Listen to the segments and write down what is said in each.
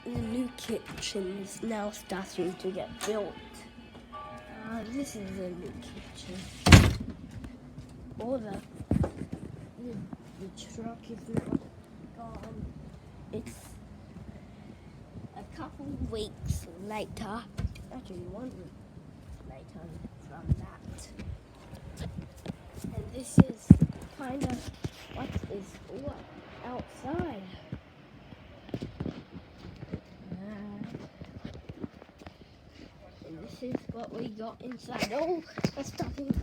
the new kitchen is now starting to get built. This is a new kitchen. All the truck is now gone. It's a couple weeks later, actually 1 week later from that. And this is kind of what is outside. And this is what we got inside. Oh, that's stopping.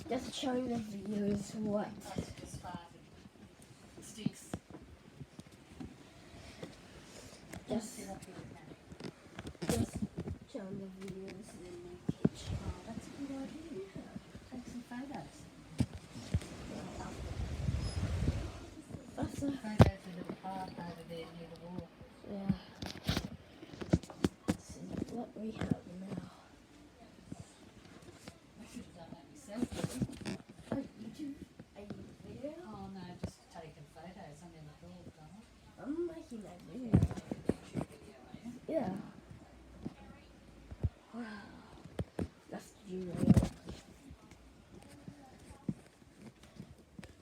Just showing the viewers what. Just showing the viewers the new kitchen. Oh, that's a good idea. Take some photos. That's a, Photos of the park over there near the wall. yeah. This is what we have now. I should have done that myself, really. Oh, YouTube? Are you video? Oh no, just taking photos. I never thought of that. I'm making that video. Yeah. Wow. That's the drill.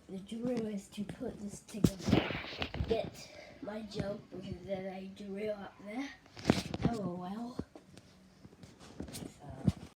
The drill is to put this together. Get my joke because there's a drill up there. LOL.